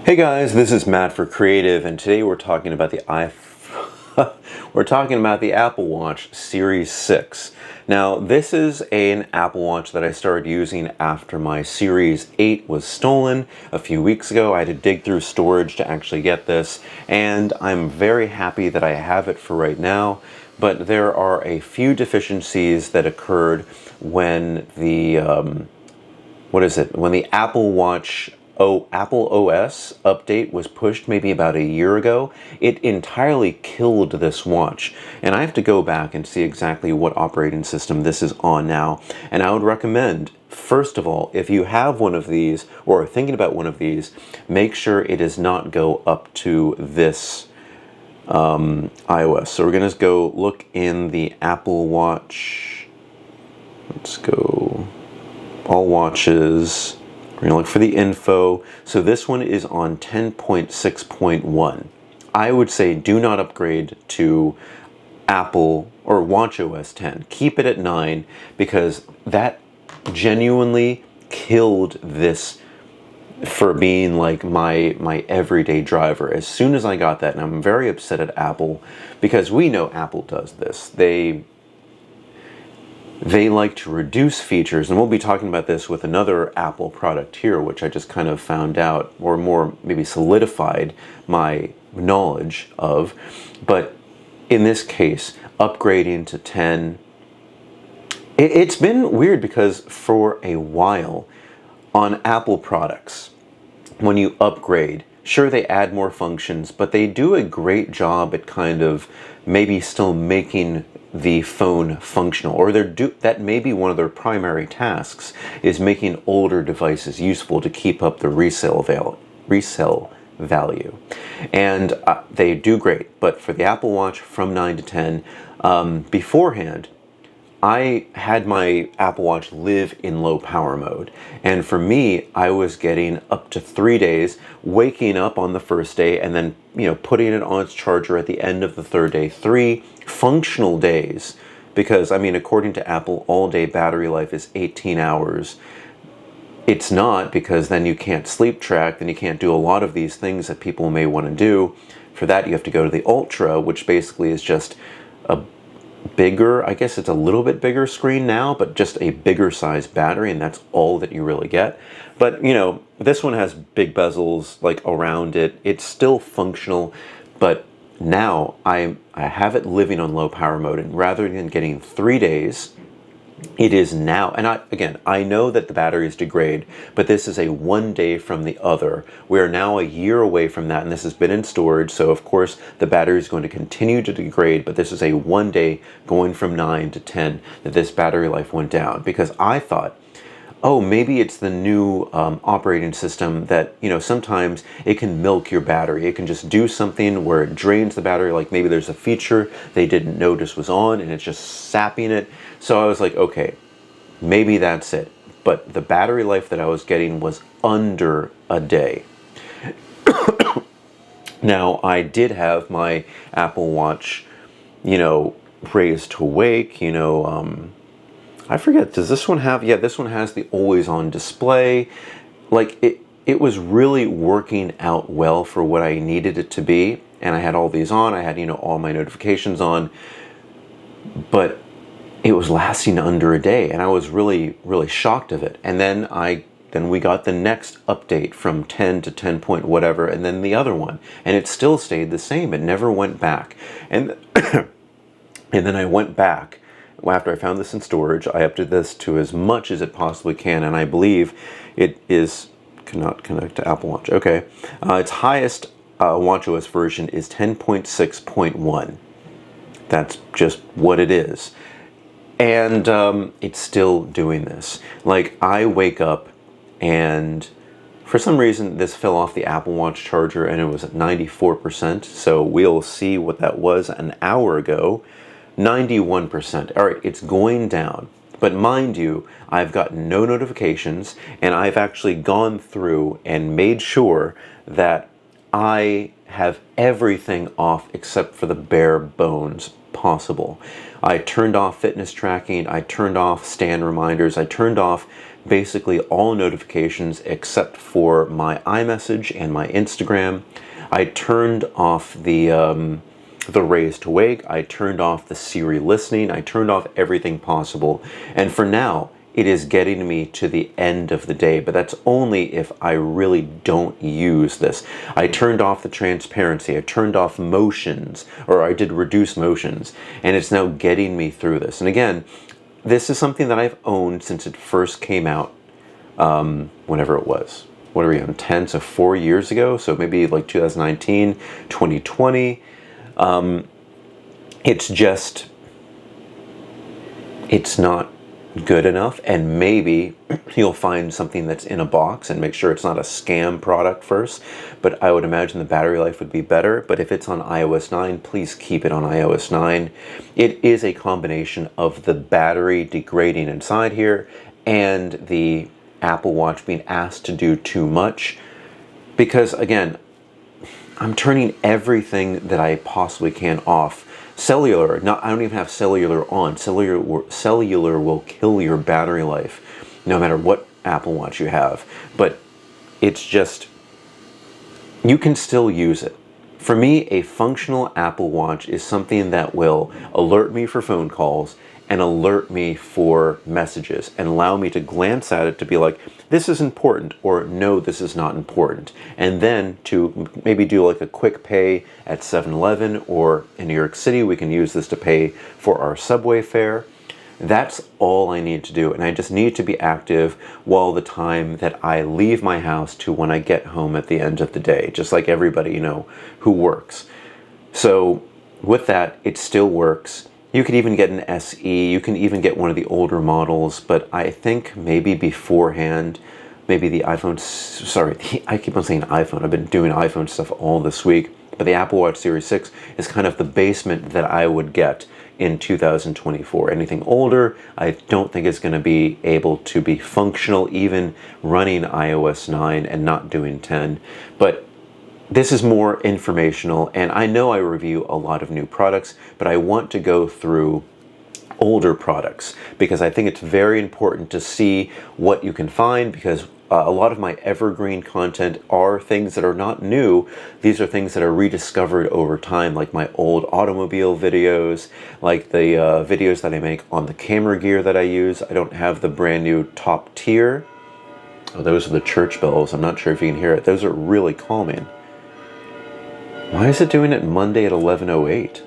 Hey guys, this is Matt for Creative, and today we're talking about the Apple Watch Series 6. Now, this is an Apple Watch that I started using after my Series 8 was stolen a few weeks ago. I had to dig through storage to actually get this, and I'm very happy that I have it for right now. But there are a few deficiencies that occurred when the when the Apple OS update was pushed maybe about a year ago. It entirely killed this watch, and I have to go back and see exactly what operating system this is on now. And I would recommend, first of all, if you have one of these or are thinking about one of these, make sure it does not go up to this iOS. So we're going to go look in the Apple Watch. Let's go all watches. We're going to look for the info. So this one is on 10.6.1. I would say do not upgrade to Apple or watchOS 10. Keep it at 9 because that genuinely killed this for being like my everyday driver. As soon as I got that, and I'm very upset at Apple because we know Apple does this. They like to reduce features, and we'll be talking about this with another Apple product here, which I just kind of found out, or more maybe solidified my knowledge of. But in this case, upgrading to 10, it's been weird because for a while on Apple products, when you upgrade, sure, they add more functions, but they do a great job at kind of maybe still making the phone functional, or that may be one of their primary tasks, is making older devices useful to keep up the resale value. And they do great. But for the Apple Watch from 9 to 10, beforehand, I had my Apple Watch live in low power mode. And for me, I was getting up to 3 days, waking up on the first day and then, putting it on its charger at the end of the third day. 3 functional days, because according to Apple, all-day battery life is 18 hours. It's not, because then you can't sleep track, then you can't do a lot of these things that people may want to do. For that, you have to go to the Ultra, which basically is just a bigger, I guess it's a little bit bigger screen now, but just a bigger size battery, and that's all that you really get. But this one has big bezels like around it. It's still functional, but now I have it living on low power mode, and rather than getting 3 days, it is now, and I know that the batteries degrade, but this is a 1 day from the other. We are now a year away from that, and this has been in storage, so of course the battery is going to continue to degrade, but this is a 1 day going from 9 to 10 that this battery life went down, because I thought, oh, maybe it's the new operating system that, sometimes it can milk your battery. It can just do something where it drains the battery, like maybe there's a feature they didn't notice was on and it's just sapping it. So I was like, okay, maybe that's it. But the battery life that I was getting was under a day. Now, I did have my Apple Watch, raised to wake, I forget, does this one have, yeah, this one has the always on display. Like it was really working out well for what I needed it to be. And I had all these on, I had, all my notifications on, but it was lasting under a day. And I was really, really shocked of it. And then we got the next update from 10 to 10 point whatever, and then the other one. And it still stayed the same. It never went back. And, and then I went back. After I found this in storage, I updated this to as much as it possibly can, and I believe it cannot connect to Apple Watch. Okay. Its highest watchOS version is 10.6.1. That's just what it is. And it's still doing this. Like, I wake up and for some reason this fell off the Apple Watch charger and it was at 94%. So we'll see what that was an hour ago. 91%. All right, it's going down. But mind you, I've got no notifications, and I've actually gone through and made sure that I have everything off except for the bare bones possible. I turned off fitness tracking, I turned off stand reminders, I turned off basically all notifications except for my iMessage and my Instagram. I turned off the raise to wake. I turned off the Siri listening. I turned off everything possible. And for now, it is getting me to the end of the day, but that's only if I really don't use this. I turned off the transparency. I turned off motions, or I did reduce motions, and it's now getting me through this. And again, this is something that I've owned since it first came out, whenever it was. What are we on, 10, so 4 years ago? So maybe like 2019, 2020. It's just, it's not good enough, and maybe you'll find something that's in a box and make sure it's not a scam product first, but I would imagine the battery life would be better. But if it's on iOS 9, please keep it on iOS 9. It is a combination of the battery degrading inside here and the Apple Watch being asked to do too much, because again, I'm turning everything that I possibly can off. Cellular, I don't even have cellular on. Cellular will kill your battery life, no matter what Apple Watch you have. But it's just, you can still use it. For me, a functional Apple Watch is something that will alert me for phone calls and alert me for messages and allow me to glance at it to be like, this is important, or no, this is not important. And then to maybe do like a quick pay at 7-Eleven, or in New York City, we can use this to pay for our subway fare. That's all I need to do. And I just need to be active while the time that I leave my house to when I get home at the end of the day, just like everybody, who works. So with that, it still works. You could even get an SE, you can even get one of the older models, but I think maybe beforehand, maybe the iPhone, I keep on saying iPhone, I've been doing iPhone stuff all this week, but the Apple Watch Series 6 is kind of the basement that I would get in 2024. Anything older, I don't think it's going to be able to be functional, even running iOS 9 and not doing 10, but this is more informational, and I know I review a lot of new products, but I want to go through older products because I think it's very important to see what you can find, because a lot of my evergreen content are things that are not new. These are things that are rediscovered over time, like my old automobile videos, like the videos that I make on the camera gear that I use. I don't have the brand new top tier. Oh, those are the church bells. I'm not sure if you can hear it. Those are really calming. Why is it doing it Monday at 11:08?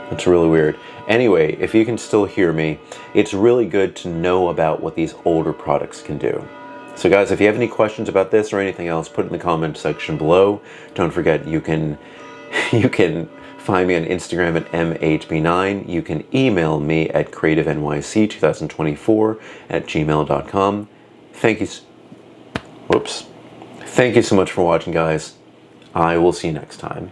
That's really weird. Anyway, if you can still hear me, it's really good to know about what these older products can do. So guys, if you have any questions about this or anything else, put it in the comment section below. Don't forget, you can find me on Instagram at mhb9. You can email me at creativenyc2024@gmail.com. Thank you so much for watching, guys. I will see you next time.